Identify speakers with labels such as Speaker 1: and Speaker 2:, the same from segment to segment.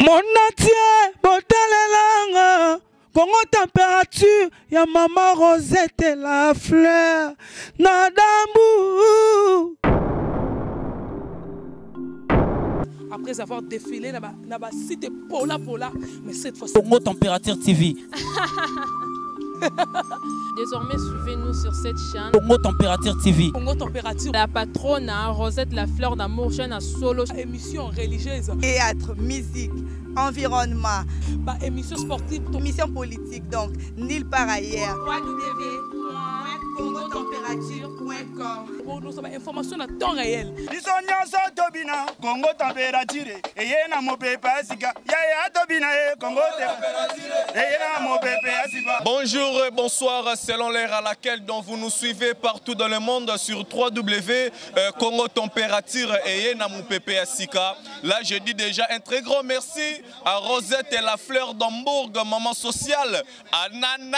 Speaker 1: Monatie, botalelanga, Congo température, ya maman Rosette et la fleur, Nadambu.
Speaker 2: Après avoir défilé, na ba site Pola, mais cette fois-ci.
Speaker 3: Congo Température TV.
Speaker 4: Désormais, suivez-nous sur cette chaîne.
Speaker 3: Congo Température TV.
Speaker 2: Congo Température.
Speaker 4: La patronne, Rosette la fleur d'amour, chaîne à solo.
Speaker 2: Émission religieuse.
Speaker 5: Théâtre, musique, environnement.
Speaker 2: Bah, émission sportive.
Speaker 5: Émission politique, donc nulle part ailleurs. www.congotempérature.com.
Speaker 2: Pour nous avoir information à temps réel.
Speaker 6: Congo Température. Et yena mo pepe asika. Ya tobina Congo Température.
Speaker 7: Bonjour et bonsoir selon l'heure à laquelle vous nous suivez partout dans le monde sur www.Congo Température et yena mo pepe asika. Là je dis déjà un très grand merci à Rosette et la fleur d'Hambourg, maman sociale, à Nana.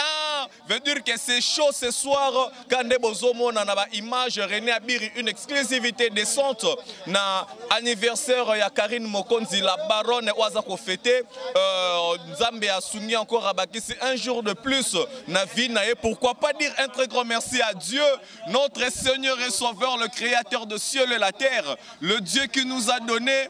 Speaker 7: Veut dire que c'est chaud ce soir. Quand Bozomo na ba image René Abiri, une exclusivité décente na anniversaire ya Karine Mokonzi, la baronne Oazako fêté. Nzambe a soumis encore à Bakisi un jour de plus na vie na. Et pourquoi pas dire un très grand merci à Dieu, notre Seigneur et Sauveur, le Créateur de ciel et la terre, le Dieu qui nous a donné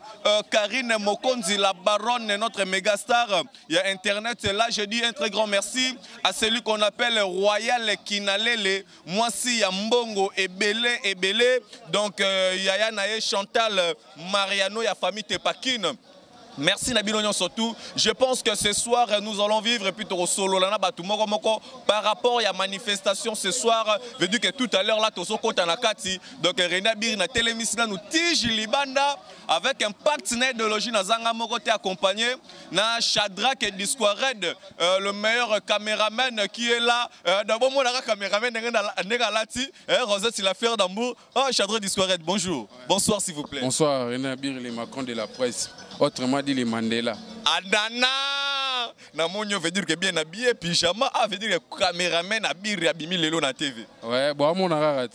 Speaker 7: Karine Mokonzi, la baronne, notre méga star. Il y a Internet, et là je dis un très grand merci à celui qu'on appelle Royal Kinalele, moi si Yambongo et Belé, donc Yaya Naye, Chantal, Mariano, ya famille Tepakine. Merci Nabilonion surtout. Je pense que ce soir nous allons vivre plutôt au solo par rapport à la manifestation ce soir. Je veux dire que tout à l'heure là tous au Nakati, donc René Abiri na télémission nous tige Libanda avec un partenaire de logis na Zanga Mokote accompagné na Shadrack et Disco Red, le meilleur caméraman qui est là. D'abord mon caméraman Negalati, Rosette la fleur d'Hambourg. Oh Shadrack Disco Red, bonjour. Bonsoir s'il vous plaît.
Speaker 8: Bonsoir René Abiri, les Macron de la presse. Autrement dit les Mandela.
Speaker 7: Adana! Namonio veut dire que bien habillé, pyjama, veut dire que caméraman Abiri abimi lelo na TV.
Speaker 8: Ouais, bon, mon ararat.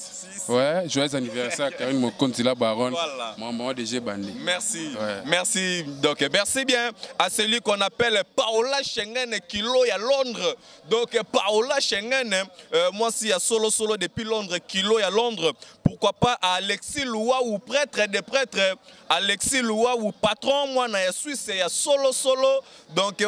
Speaker 8: Ouais, joyeux anniversaire Karine Mokonzi la baronne.
Speaker 7: Voilà.
Speaker 8: Maman DG Bandi.
Speaker 7: Merci.
Speaker 8: Ouais.
Speaker 7: Merci. Donc, merci bien à celui qu'on appelle Paola Schengen, Kilo à Londres. Donc, Paola Schengen, moi, si à solo depuis Londres, Kilo à Londres. Pourquoi pas à Alexis Loua ou prêtre des prêtres, Alexis Loua ou patron, moi, na Suisse, il y a solo. Donc,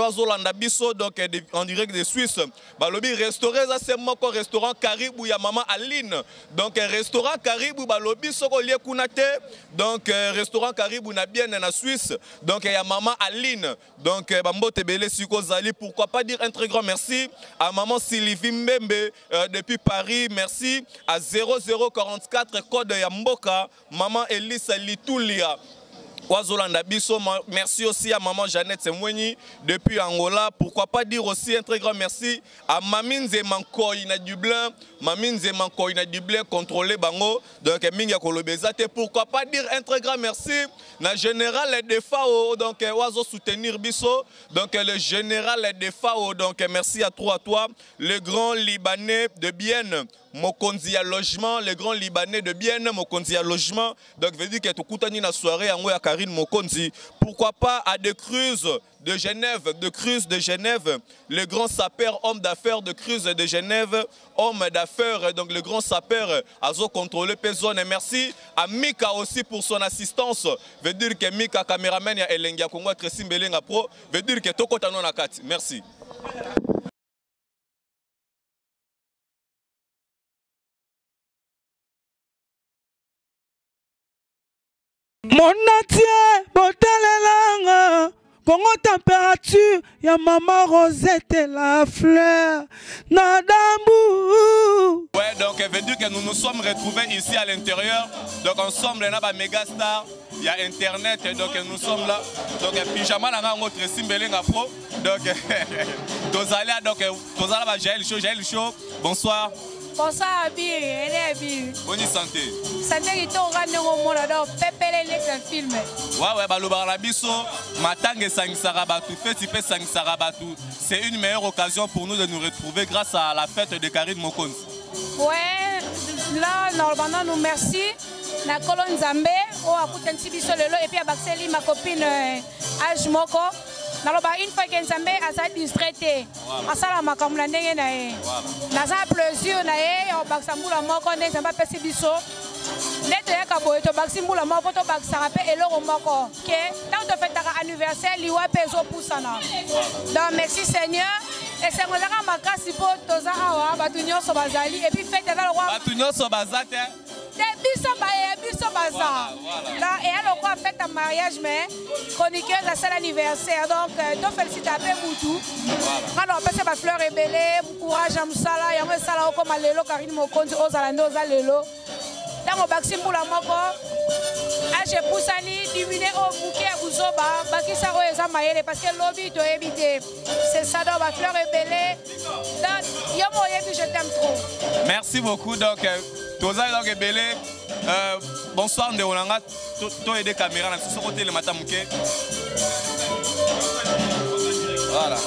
Speaker 7: donc en direct de Suisse. Balobi restaurant, c'est mon restaurant Caribou, ya maman Aline. Donc, restaurant Caribou, balobi soko lié kunate. Donc, restaurant Caribou na bien na Suisse. Donc, il y a maman Aline. Donc, Bambo Tebele Siko Zali. Pourquoi pas dire un très grand merci à maman Sylvie Mbembe depuis Paris. Merci à 0044 code Yamboka. Maman Elisa Litoulia. Merci aussi à maman Jeannette Semweni depuis Angola. Pourquoi pas dire aussi un très grand merci à Mamine Zemankoy na Dublin. Mamine Zemankoy na Dublin contrôlé bango. Donc Minga Kolobezate. Pourquoi pas dire un très grand merci na général de FAO. Donc oiseau soutenir Bisso. Donc le général de FAO. Donc merci à toi, le grand Libanais de Bienne. Mokonzi à logement, les grands Libanais de Bienne, Mokonzi à logement. Donc, veut dire que tout le na soirée en à Karine Mokonzi. Pourquoi pas à De Cruz de Genève, le grand sapeur, homme d'affaires de Cruz de Genève, homme d'affaires, donc le grand sapeur, Azo contrôlé Pezone. Et merci à Mika aussi pour son assistance. Veut dire que Mika, caméraman, ya Elengia Congo, Tressim Belenga Pro, veut dire que Toko Tano Nakati. Merci.
Speaker 1: Monatie, botalelanga, Congo température, ya maman Rosette et la fleur, Nadambu.
Speaker 7: Ouais, donc veut dire que nous nous sommes retrouvés ici à l'intérieur. Donc ensemble, on a une méga star, il y a Internet, donc nous sommes là. Donc pyjama, on a notre Simbelinga Pro. Donc, Tozala, Jaël Show, bonsoir.
Speaker 9: Bonsoir Abiri, Abiri.
Speaker 7: Bonne santé.
Speaker 9: Santé qui t'ont rendu au monde, alors pépé les films.
Speaker 7: Ouais, Balobarabiso, Matang Sang Sarabatu, Fetipe Sang Sarabatu. C'est une meilleure occasion pour nous de nous retrouver grâce à la fête de Karine Mokonzi.
Speaker 9: Ouais, là, normalement, nous merci. La colonne Zambé, on a coupé un petit biseau et puis à Baxeli, ma copine Ajmoko. naloba une fois que nzambe aza distraité asala makambo na ndenge na ye naza plaisir na ye obakisa mbula moko nde nzambe apesi biso nde toyaka boye tobakisi mbula moko tobakisaka mpe eloko moko ke ntango tofetaka anniversaire liwa mpe ezopusana. Donc merci Seigneur esengo ezaka makasi mpo toza awa bato nyonso bazali epuis fete eza lokwa
Speaker 7: bato nyonso baza te
Speaker 9: biso baye biso baza eya lokwa fete ya mariage mais chroniqueuse asala anniversaire donc tofélicite mpe mutu nga na bapesa bafleur ebele courage ya mosala yango esala okoma lelo Karine Mokonzi ozala nde oza lelo ntango obakisi mbula moko age epusani dimine o buke ya buzoba bakisa oyo eza mayele parce que lobi toyebi te c'est ça donc bafleur ebele donc yo mo oyebi je t'aime trop.
Speaker 7: Merci beaucoup donc toza donc ebele bonsoir ndeolanga to aider caméra na ce côté le matin muke voilà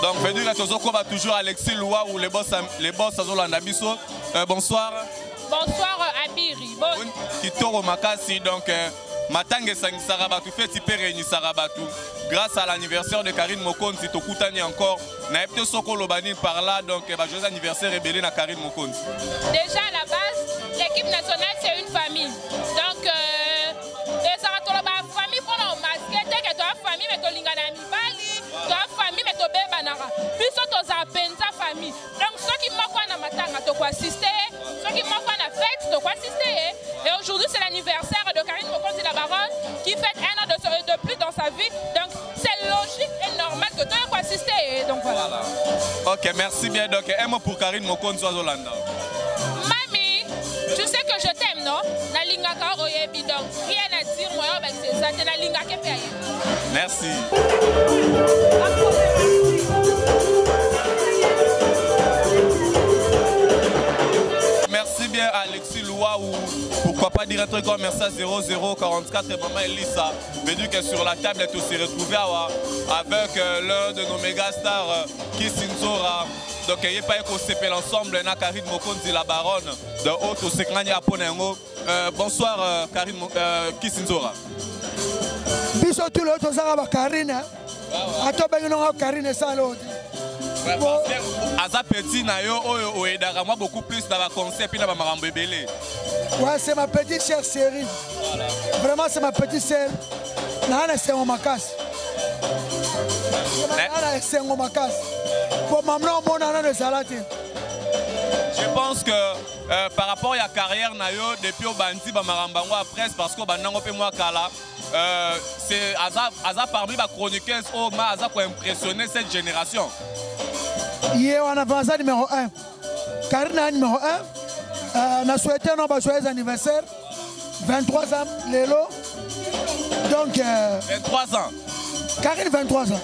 Speaker 7: donc veut dire que tozoko va toujours Alexis Loua ou les boss azolanda biso bonsoir.
Speaker 4: Bonsoir Abiri.
Speaker 7: Kitoro Makasi, donc Matange Sangisara Batu, fait Péréni Sarabatu. Grâce à l'anniversaire de Karine Mokonzi, Tokutani encore, Naepte Soko Lobani par là, donc joyeux anniversaire rébellé à Karine Mokonzi.
Speaker 4: Déjà à la base, l'équipe nationale c'est une famille. Donc, famille pour nos masquettes, que tu as famille, mais tu as l'ingana mibali, tu as famille, mais tu as bébanara. Puis tu as penza famille. Donc, ceux qui m'ont quoi dans Matanga, tu as assisté. Ceux qui m'ont quoi dans fête, tu as assisté. Et aujourd'hui, c'est l'anniversaire de Karine Mokonzi la Baronne qui fête un an de plus dans sa vie. Donc, c'est logique et normal que tu aies assisté. Donc, voilà.
Speaker 7: Ok, merci bien. Donc, un mot pour Karine Mokonzi Zolanda.
Speaker 4: Mami, tu sais que je t'aime, non? Na lingaka oyebi donc rien à dire moi avec ces ça na lingaka pe.
Speaker 7: Merci. Merci bien Alexis Loua ou pourquoi pas dire un truc comme merci à 0044 et maman Elissa. Mais du que sur la table est aussi retrouvé avec l'un de nos méga stars Kisinzora. Donc il n'y a pas qu'on s'appelle ensemble na Karine Mokonzi la Baronne de Haute Seklani à Ponengo. Bonsoir Karine Kisinzora.
Speaker 10: Biso tout le monde ça va Karine. Atobengo no Karine ça l'autre.
Speaker 7: Aza petit na yo oyo oedaka moi beaucoup plus dans la concept et dans makambo ebele.
Speaker 10: Ouais, c'est ma petite chère chérie. Voilà. Vraiment c'est ma petite sœur. Na c'est mon makas. Na c'est mon makas. Pour maman mon ana de salate.
Speaker 7: Je pense que par rapport à la carrière na yo depuis au bandi ba marambango à presse parce que banango pe moi kala c'est Aza parmi les chroniqueurs au ma Aza pour impressionner cette génération.
Speaker 10: Hier on avance numéro 1. Karine numéro 1. On a souhaité un joyeux anniversaire. 23 ans Lélo. Donc
Speaker 7: 23 ans.
Speaker 10: Karine 23 ans.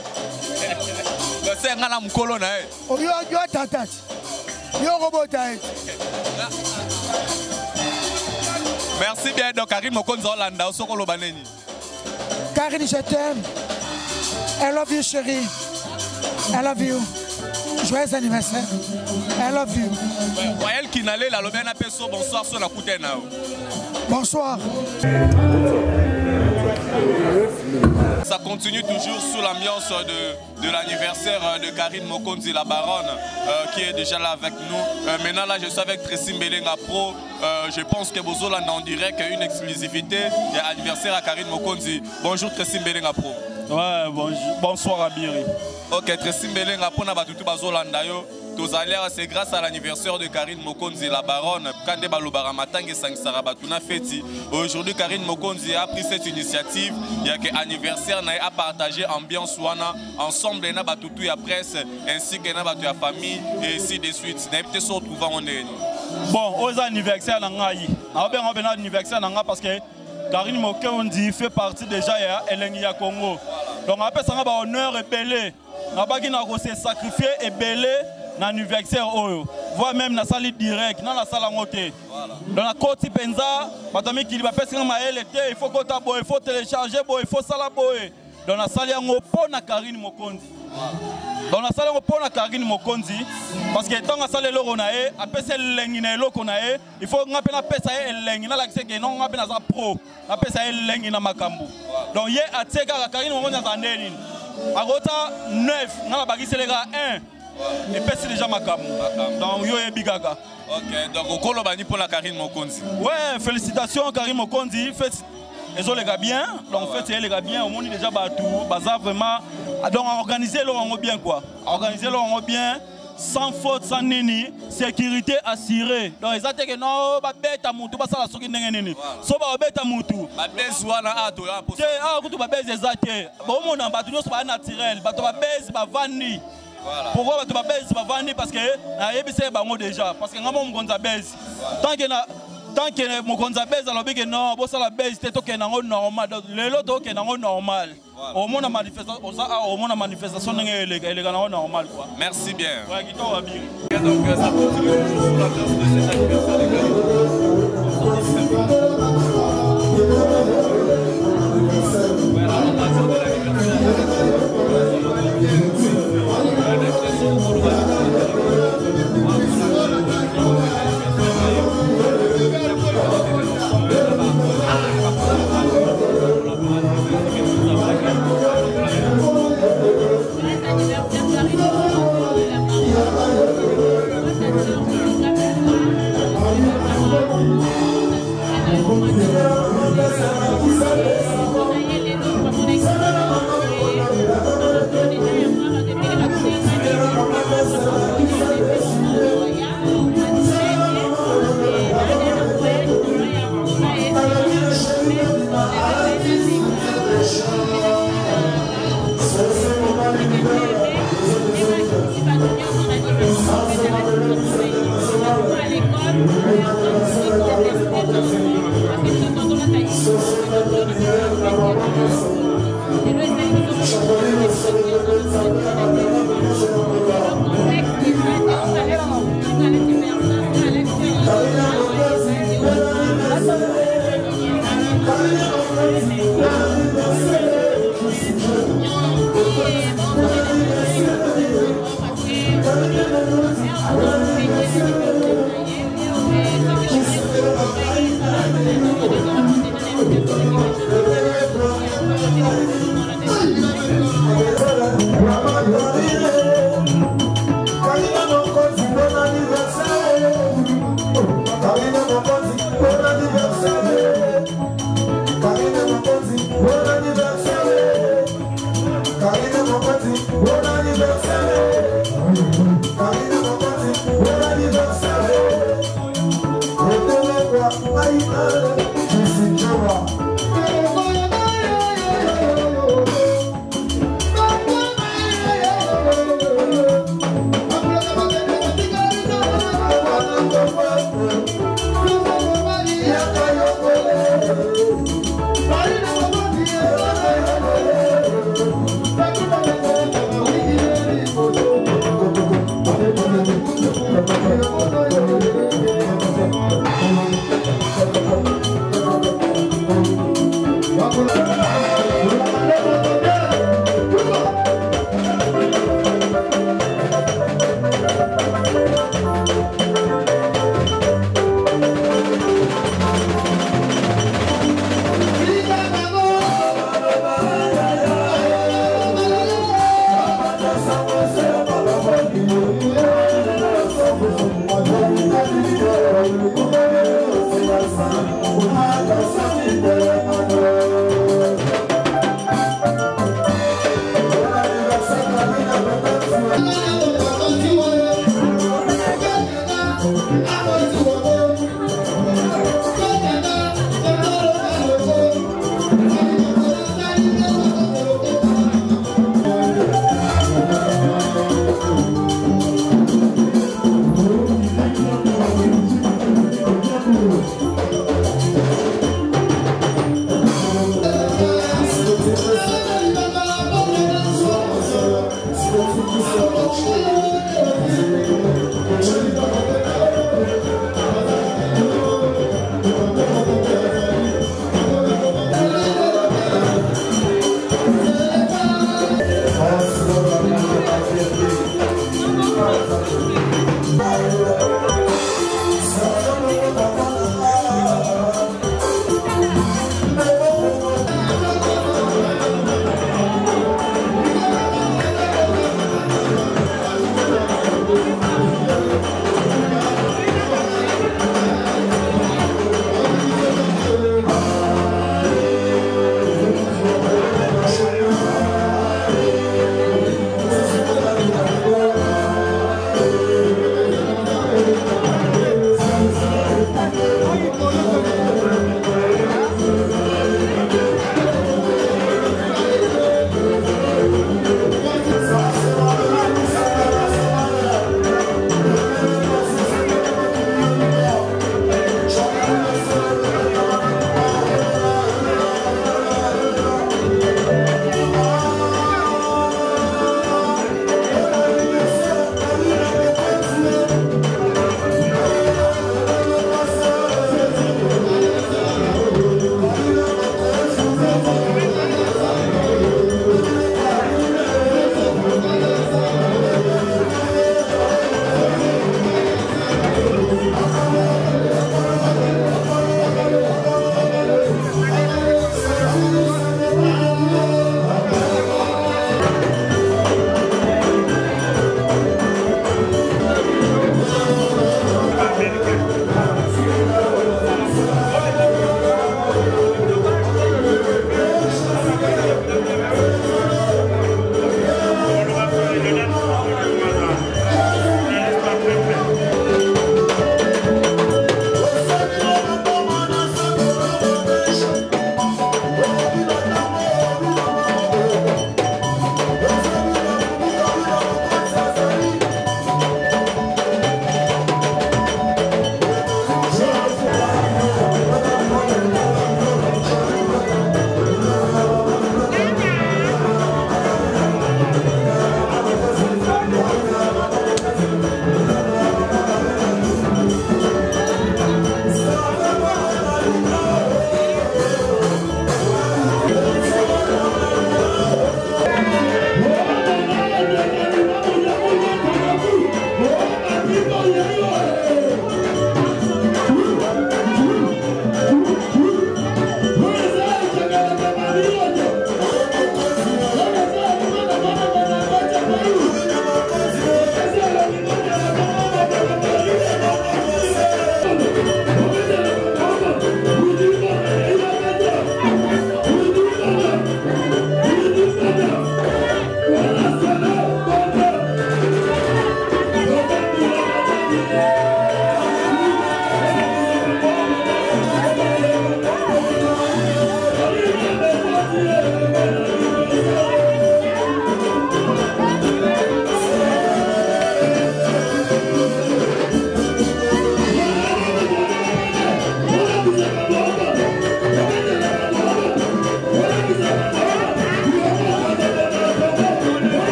Speaker 7: C'est un gars mukolo na e.
Speaker 10: Oh yo tata. Yo robota.
Speaker 7: Merci bien donc Karine Mokonzi Olanda osoko lobaneni.
Speaker 10: Karine je t'aime. I love you chérie. I love you. Joyeux anniversaire. I love you.
Speaker 7: Royal Kinale, la Lobena Peso, bonsoir sur la Koutena.
Speaker 10: Bonsoir.
Speaker 7: Ça continue toujours sous l'ambiance de l'anniversaire de Karine Mokonzi la Baronne qui est déjà là avec nous. Maintenant là je suis avec Tracy Mbelenga Pro. Je pense que Bozola en direct une exclusivité de l'anniversaire à Karine Mokonzi. Bonjour Tracy Mbelenga Pro.
Speaker 1: Ouais, bonsoir Abiri.
Speaker 7: Ok, Tracy Mbelenga Pro na batutu bazolanda yo. C'est grâce à l'anniversaire de Karine Mokonzi la Baronne. Kande balobara matange sangisara batuna feti. Aujourd'hui Karine Mokonzi a pris cette initiative. Il y a que anniversaire a partagé ambiance wana ensemble na batutu ya presse ainsi que na batu ya famille et ainsi de suite. Na peut se retrouver en est.
Speaker 1: Bon, aux anniversaires na ngai. Na ben on anniversaire na nga parce que Karine Mokonzi fait partie déjà ya Elengi ya Congo. Donc après ça nga ba honneur et belé. Na ba ki na ko se sacrifier et belé. L'anniversaire oyo voire même na sali direct na la sala ngote dans la côte penza batami qui va faire maele il faut que il faut télécharger il faut sala boy donc nasali yango mpo na Karine Mokonzi. Donc nasali yango mpo na Karine Mokonzi parce que ntango asali eloko na ye apesa elengi na eloko na ye il faut nga mpe napesa ye elengi nalakisa ke non nga mpe naza pro napesa ye elengi na makambo. Donc ye atie kaka Karine Mokonzi aza nde nini akota 9 nga nabakiseleka 1 epesi déjà makambo. Donc yo yebi kaka.
Speaker 7: Ok, donc au Kolobani pour la Karine Mokonzi.
Speaker 1: Ouais, félicitations Karine Mokonzi. Ils ont les gars bien, donc en fait les gars bien, au monde déjà battu, bazar vraiment, donc organiser leur bien quoi, organiser leur bien, sans faute, sans nini, sécurité assurée. Donc ils ont dit que non, bah bête à moutou, bah ça la soki n'engagé nini, so bah bête à moutou.
Speaker 7: Bah bête ou à ato là pour.
Speaker 1: Tiens, ah écoute bah bête exact, bah au monde en battu, c'est pas naturel, bah toi bah bête, bah vanni. Voilà. Pourquoi bah toi bah bête, bah vanni parce que na yebise bah moi déjà, parce que ngamo mgonza bête. Tant que Mokonzi base alors que non bossa la base c'était ok normal le lot ok normal au monde manifestation les gars normal quoi.
Speaker 7: Merci bien.
Speaker 1: Ouais qui va bien.
Speaker 7: Donc ça continue toujours la place de cet anniversaire les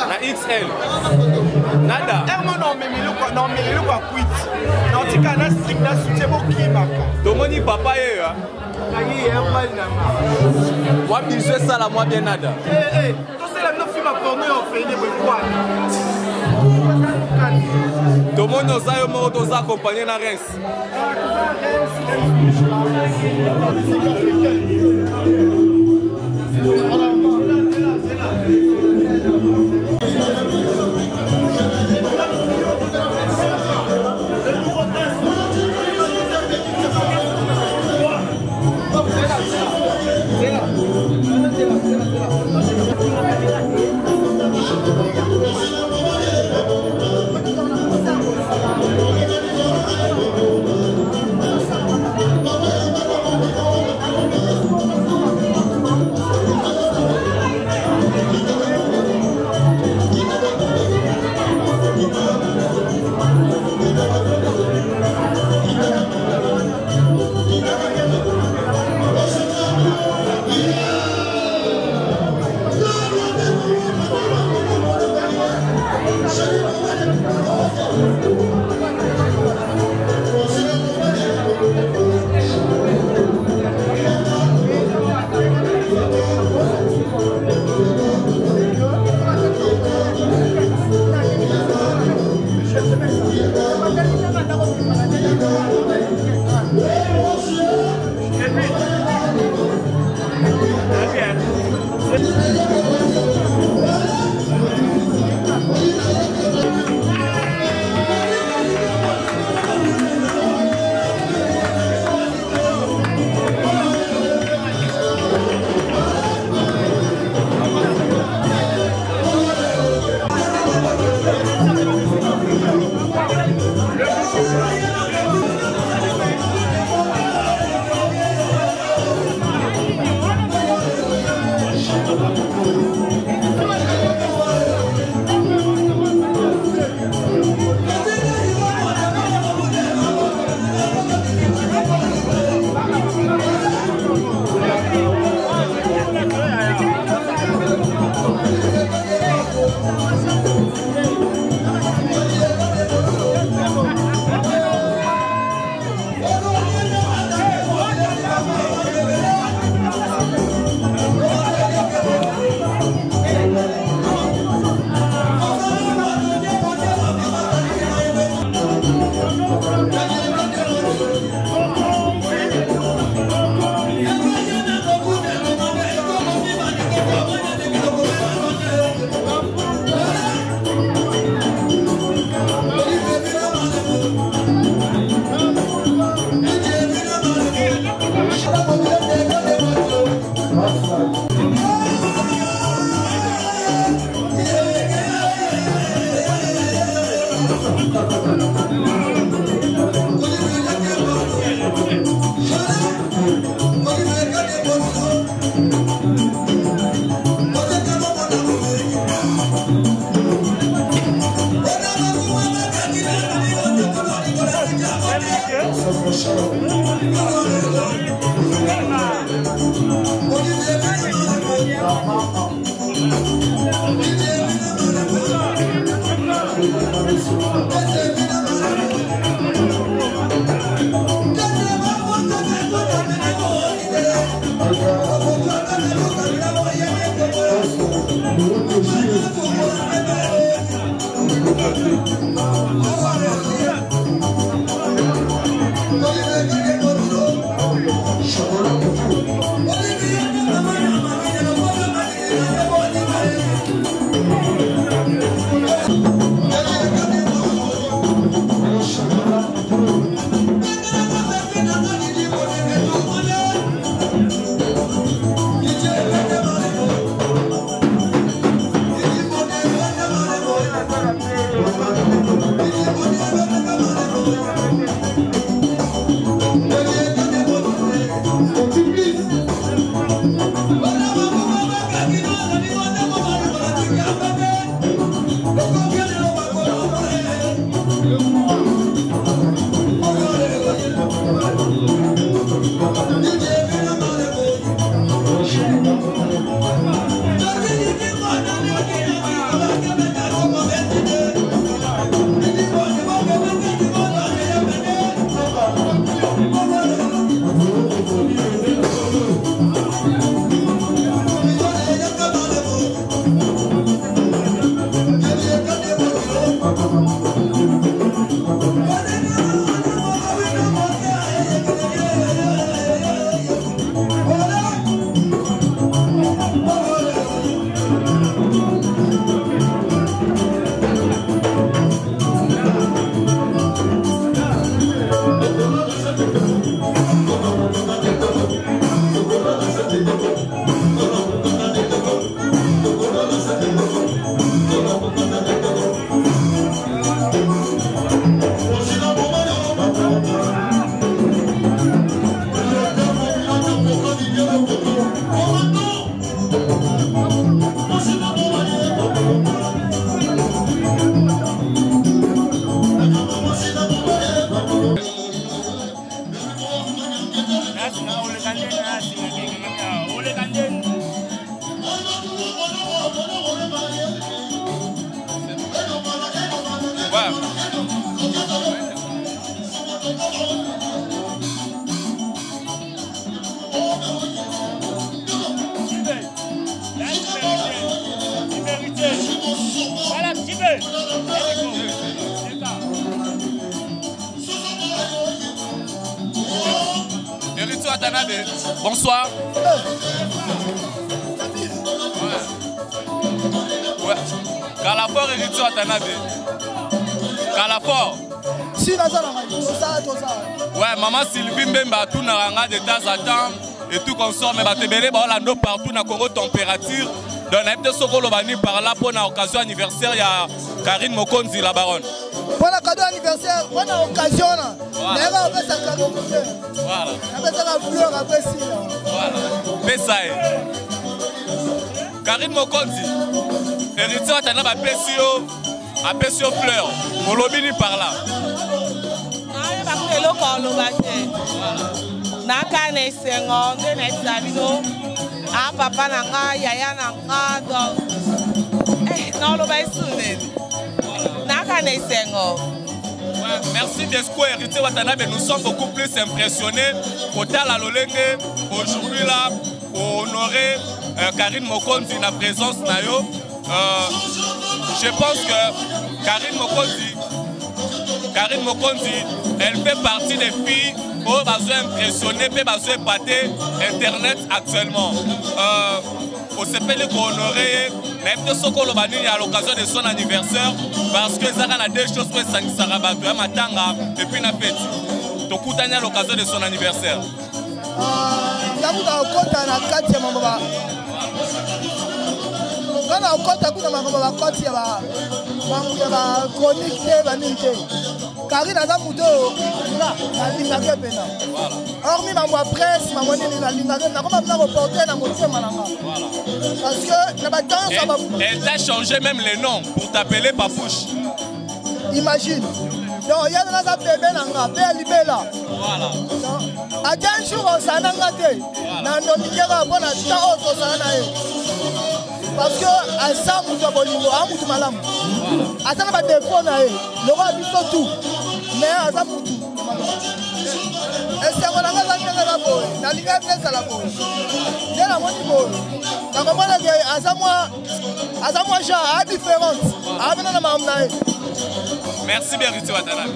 Speaker 7: Na XL. Nada. Tomoni papa ye ya. Wa bisou sala moi bien nada. Tomoni ozayo mo toza accompagner na Reims.
Speaker 6: Voilà, petit peu.
Speaker 7: Héritier Watanabe, bonsoir. Ouais. Calafor, Héritier Watanabe. Calafor.
Speaker 10: Si,
Speaker 7: ouais, maman Sylvie Mbemba, tout n'a de temps à temps et tout consort, mais batebele, Orlando partout dans Congo température. Donc, on a été sokolo bani par là pour l'occasion anniversaire, il y a Karine Mokonzi, la baronne.
Speaker 10: Pour le cadeau anniversaire, pour l'occasion,
Speaker 7: voilà. Karine Mokonzi, héritier Watanabe a Pessio fleur, Molobini par là.
Speaker 9: Papa nanga, yaya nanga, donc non le
Speaker 7: merci d'Esco héritier Watanabe, nous sommes beaucoup plus impressionnés. Kotala Lolenge, aujourd'hui là, pour honorer Karine Mokonzi, la présence nayo. Je pense que Karine Mokonzi, elle fait partie des filles qui ont impressionné, qui ont épaté Internet actuellement. On s'est fait honorer à l'occasion de son anniversaire parce que ça a des choses que ça et puis la fête. Donc, à l'occasion de son anniversaire.
Speaker 10: Karine aza muto alingaka pena hormis mambo presse mambo nini nalingaka nakoma mpena reporter na motema nanga parce que na batanso
Speaker 7: elle t'a changé même les noms pour t'appeler Papouche.
Speaker 10: Imagine donc ya naza bébé nanga pe alibela ata un jour osananga te na ndondingaka mpona ta oyo tosala na ye parce que aza mutu ya bolingo a mutu malamu aza na badefo na ye lokola biso tout mais aza mutu esengo nanga aza ndenge na boye nalingai mpe ezala boye nde namoni boye nakomona ke aza mwa genre a différente abena na makambo na ye.
Speaker 7: Merci bien Héritier Watanabe.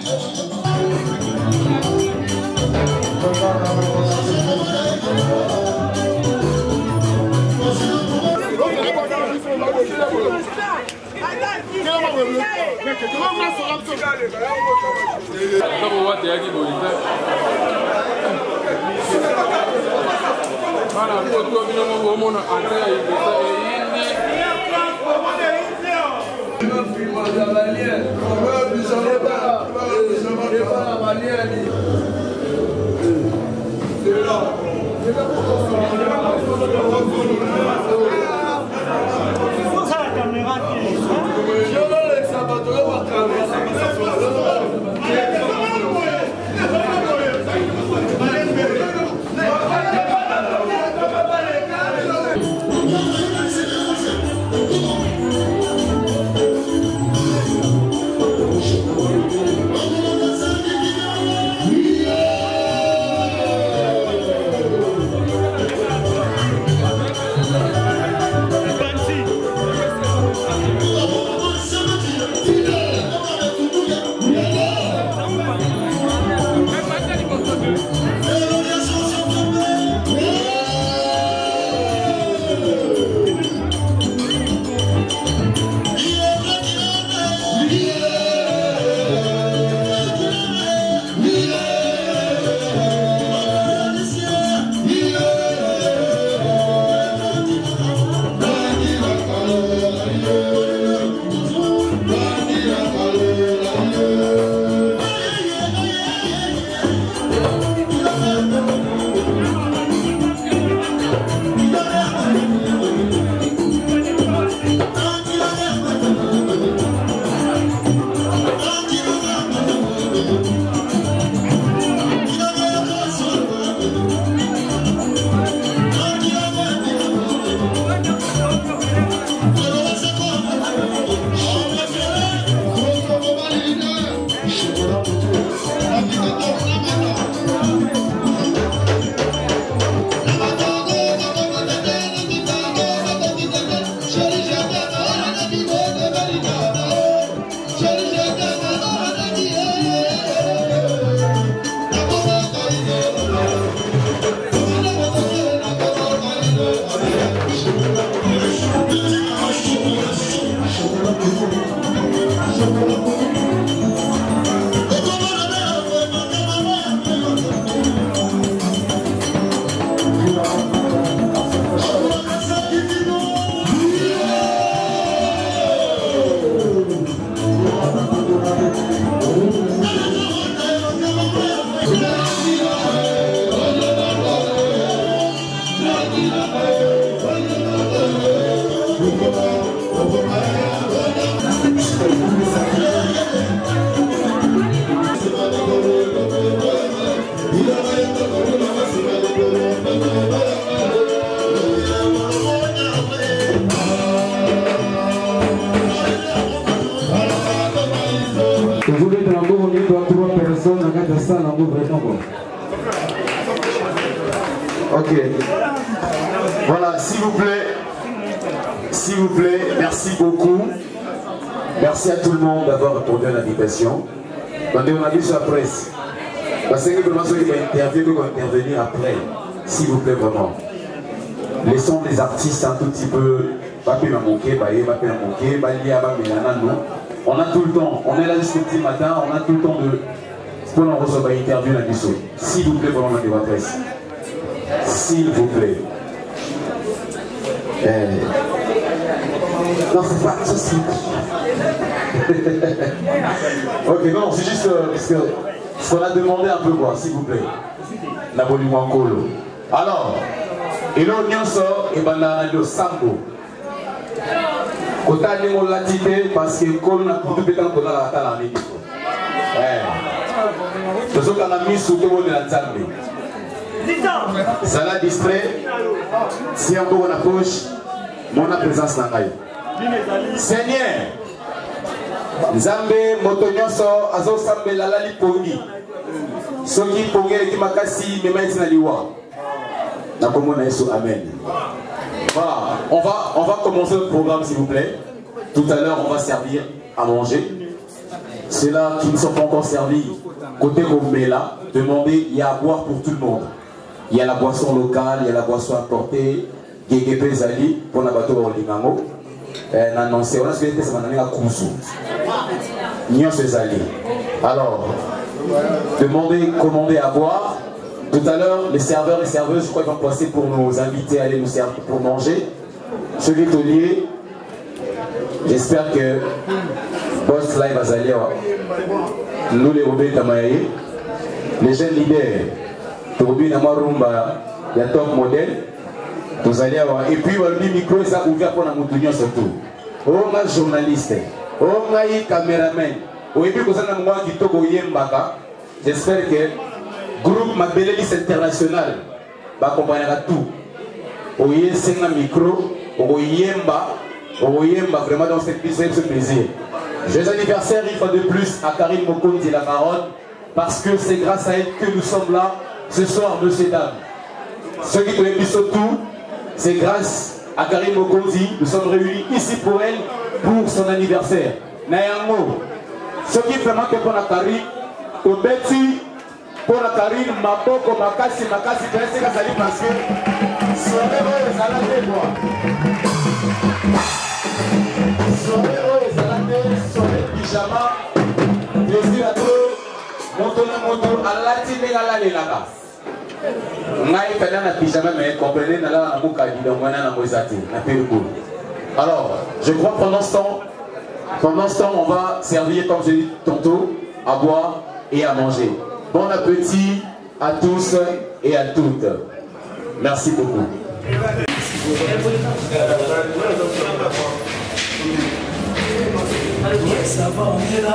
Speaker 11: Ok. Voilà, s'il vous plaît, merci beaucoup. Merci à tout le monde d'avoir répondu à l'invitation. On a vu sur la presse. Parce que vraiment ceux qui vont intervenir après, s'il vous plaît vraiment. Laissons les artistes un tout petit peu. On a tout le temps, on est là jusqu'au petit matin, on a tout le temps de. Pour nous recevoir une interview la mission. S'il vous plaît, vraiment de la presse. S'il vous plaît. Non, c'est pas ça. Ok, non, c'est juste parce que ce qu'on a demandé un peu quoi, s'il vous plaît. Naboli Mwankolo. Alors, et là, on sort et ben là, on a sambo. Quand on a dit latité parce que Kolo n'a pas de temps pour la tala. Parce qu'on a mis sous le monde de la Zambie. Ça l'a distrait. Si on peut la poche, mon présence n'a pas. Seigneur, Zambé, Motonyoso, Azo Sambe, la Lali Pongi. Soki Pongi, qui m'a cassé, mais maintenant liwa. Amen. Voilà, on va commencer le programme s'il vous plaît. Tout à l'heure, on va servir à manger. Ceux-là qui ne sont pas encore servis, côté Romela, demandez, il y a à boire pour tout le monde. Il y a la boisson locale, il y a la boisson importée, Gégépé Zali, pour la bateau au Lingango. Non, c'est on a fait ça à Kousou. Nyon Zali. Alors, demandez, commandez à boire. Tout à l'heure, les serveurs et serveuses, je crois qu'ils vont passer pour nous inviter à aller nous servir pour manger. Chez l'hôtelier, j'espère que Boss Live va aller. Nous les Robé Tamaye, les jeunes leaders, Tobi Namarumba, il y a top modèle. Vous allez avoir. Et puis, le micro est ouvert pour la moutonnière surtout. On a journaliste, on a caméraman. Et puis, vous avez un qui togo yembaka. J'espère que le groupe Mabelelis International va accompagner tout. On y a un micro, on y a vraiment dans cette plaisir. Joyeux anniversaire une fois de plus à Karine Mokondi la Maronne, parce que c'est grâce à elle que nous sommes là ce soir, messieurs et dames. Ceux qui connaissent tout, c'est grâce à Karine Mokondi, nous sommes réunis ici pour elle, pour son anniversaire. Nayango, ceux qui vraiment que pour la Karine, au Betty, pour la Karine, Maboko, Makasi, c'est la salut parce que soirée aux alandais, quoi. Soirée aux alandais, soirée pyjama, plaisir à tous, moto, à la latine et à la lélaka. Alors, je crois que pendant ce temps, on va servir, comme j'ai dit tantôt, à boire et à manger. Bon appétit à tous et à toutes. Merci beaucoup. Ça va, on est là.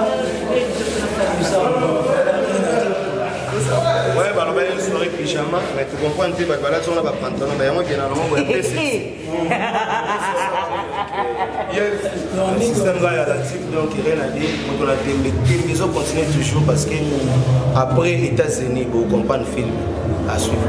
Speaker 12: Ouais, bah on va une soirée pyjama, mais tu comprends, tu vas là, on a pas pantalon, mais moi qui est normalement un peu sexy. Il y a un système relatif, donc il y a rien à dire. On a des maisons continuent toujours parce que après les États-Unis, vous comprenez le film à suivre.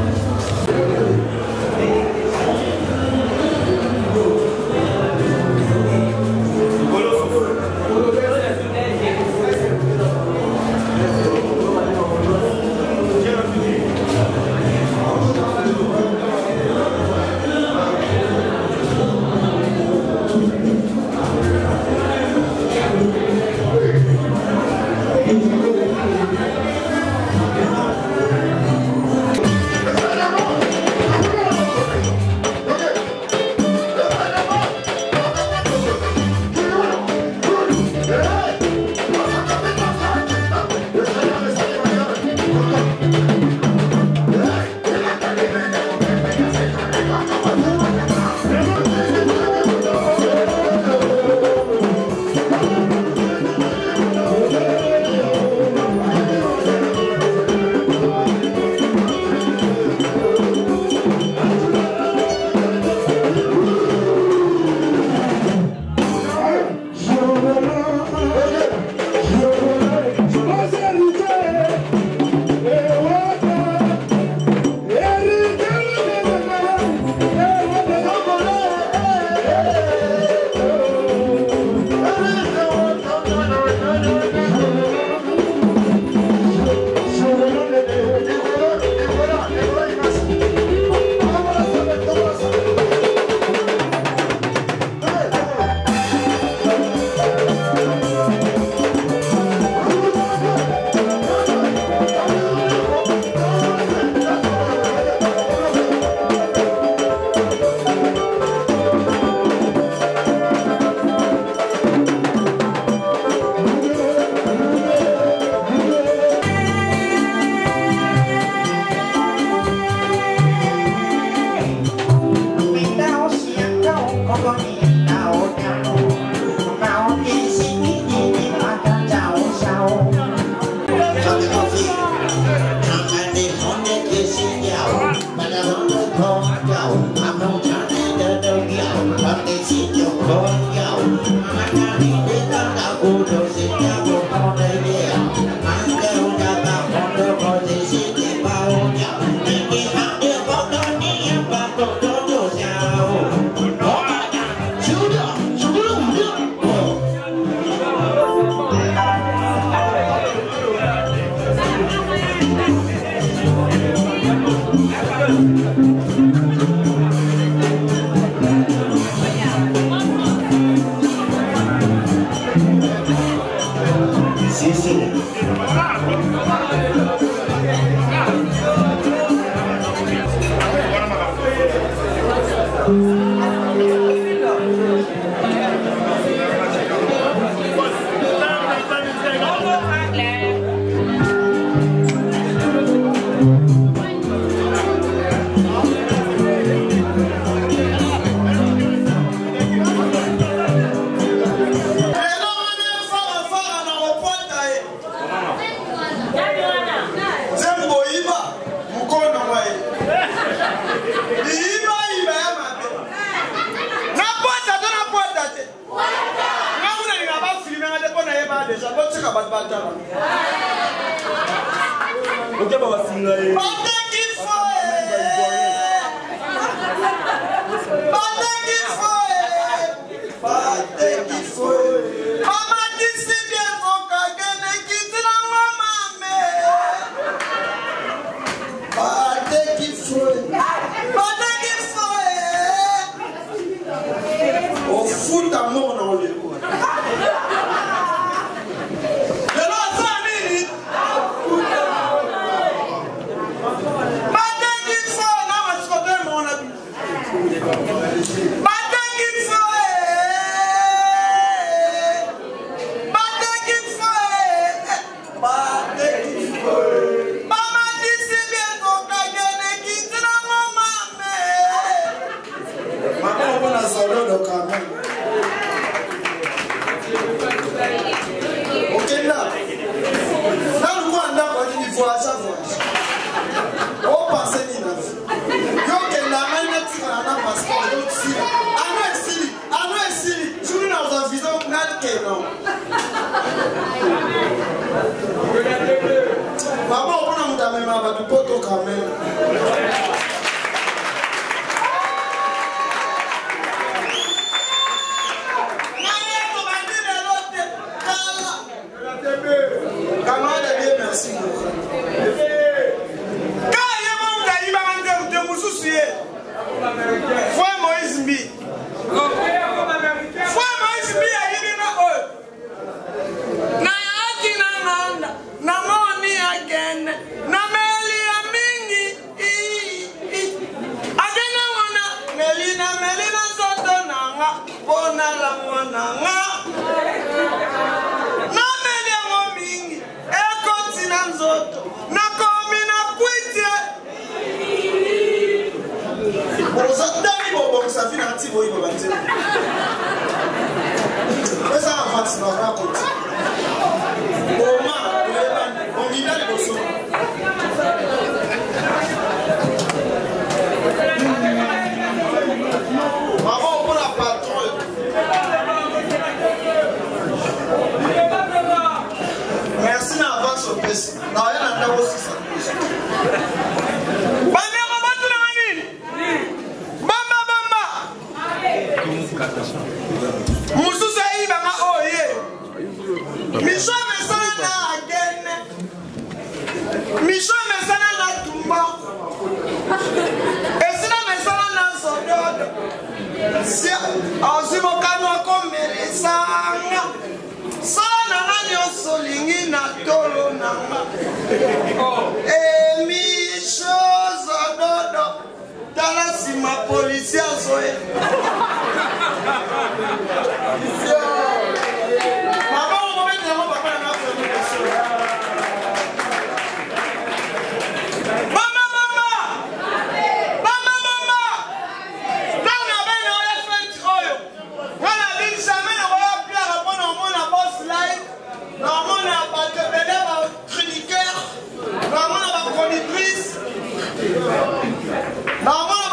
Speaker 10: Normalement,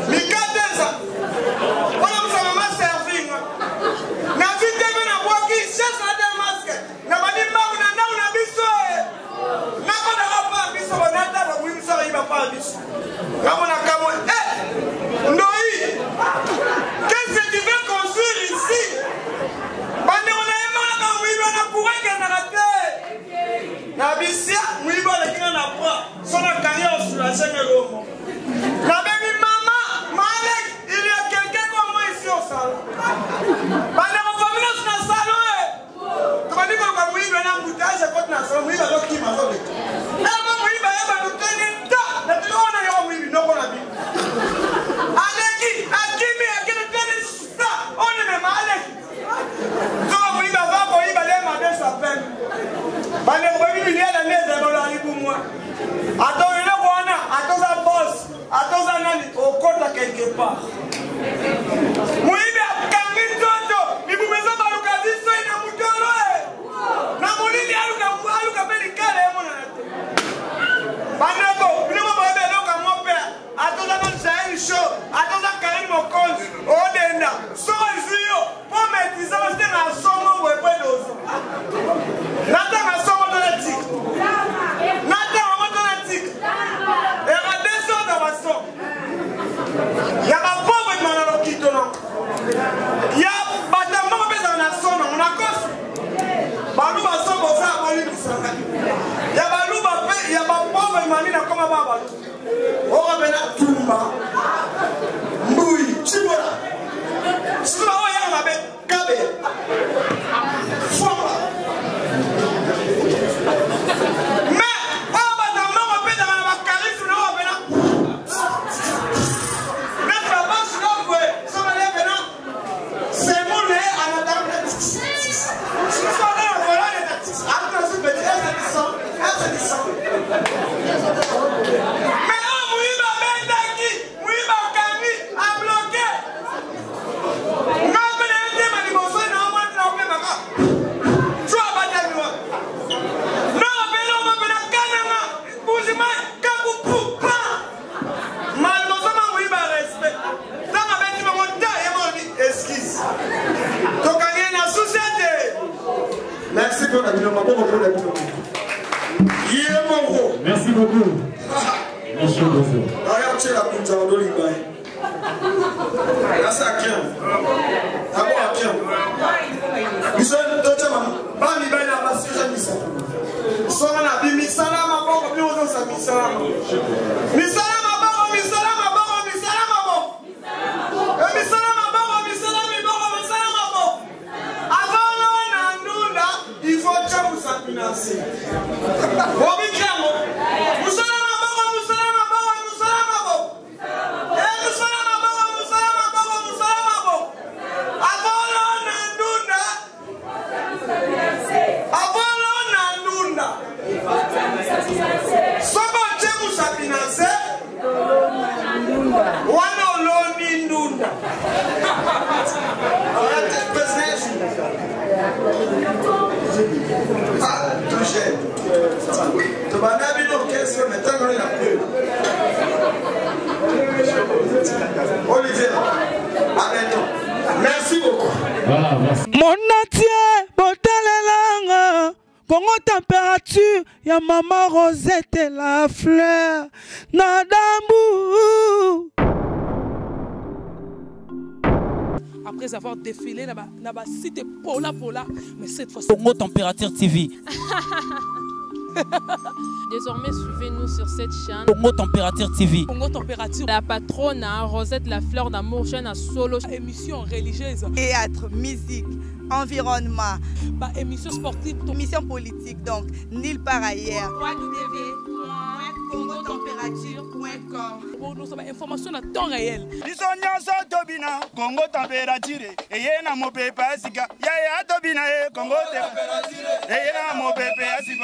Speaker 13: Mikateza. Wana msama ma serving. Na vite na boki chasse na de masque. Na bani mbabu na ndau na biso. Na kona hapa biso bonata ba mwimso iba pa biso. Kama na kamo Ndoi. Qu'est-ce que tu veux construire ici? Bande on est mort na mwiba na kuweka na rate. Na bisia mwiba le kina na bra. Sona carrière sur la chaîne Romo. Na baby mama, Malek, il y a quelqu'un comme moi ici au salon. Bande on va venir sur le salon. Tu vas dire qu'on va mwiba na boutage contre na salon mwiba donc qui m'a fait. Na mwiba ya ba nous tenir ta. Na tu on a yo mwiba non on a dit. Aleki, akimi akini tenir ça. On est même Alek. Tu vas mwiba va pour mwiba les madame sa peine. Bande on va mwiba la nez dans la pour moi. Attends, il est bon, attends un boss, attends un ami, au compte quelque part. Mouibe a camé toto, il vous met ça par l'occasion, il a mouté l'oeil. Na moulini a l'occasion, il a mon âge. Bandeko, il est bon, il est bon, mon père. Attends un autre Zahir Show, attends un Karim Mokonzi, Odena, Sorozio, pour mettre ça, c'est un sommet ou un peu d'ozo. N'attends un sommet de l'éthique. Il y a ma pauvre manalo qui te non. Il y a bâtiment mais dans la zone on a cause. Balou va s'en bossa à Mali du Sanga. Il y a balou va paix, il y a ma pauvre mamie na comme baba. On va venir Tumba. Mboui, Chibola. Sima o ya ma be Kabe. Foma. Mais on va dans ma paix dans la charisme on va venir. Merci pour la vidéo,
Speaker 11: Merci beaucoup. Merci beaucoup.
Speaker 13: Regarde, tu es la punta en Dolibaï. Là, c'est à Kian. D'abord à Kian. Ils sont deux maman. Bani Baï la basse, j'ai mis ça. Ils sont là, Misala, ma bonne, puis on a ça, Misala. Misala, ma bonne, Misala, ma bonne, Misala, ma bonne. Misala, ma bonne, Misala, ma bonne, Misala, ma bonne. Avant l'on il faut que vous s'appuyer. Bon, bien clair, Olivier, merci beaucoup.
Speaker 11: Voilà, merci.
Speaker 2: Mon atier, botalelanga, Congo température, ya maman Rosette et la fleur, Nadambu. Après avoir défilé, na cité Pola, mais cette fois-ci.
Speaker 3: Congo Température TV.
Speaker 4: Désormais, suivez-nous sur cette chaîne.
Speaker 3: Congo Température TV.
Speaker 2: Congo Température.
Speaker 4: La patronne, Rosette, la fleur d'amour, chaîne à solo.
Speaker 2: Émission religieuse.
Speaker 5: Théâtre, musique, environnement.
Speaker 2: Bah, émission sportive.
Speaker 5: Émission politique, donc, nulle part ailleurs. www.congotempérature.com.
Speaker 2: Pour nous avoir information à temps réel.
Speaker 6: Biso nyonso tobina Congo température eye na mopepe asika ya tobina Congo température eye na mopepe asika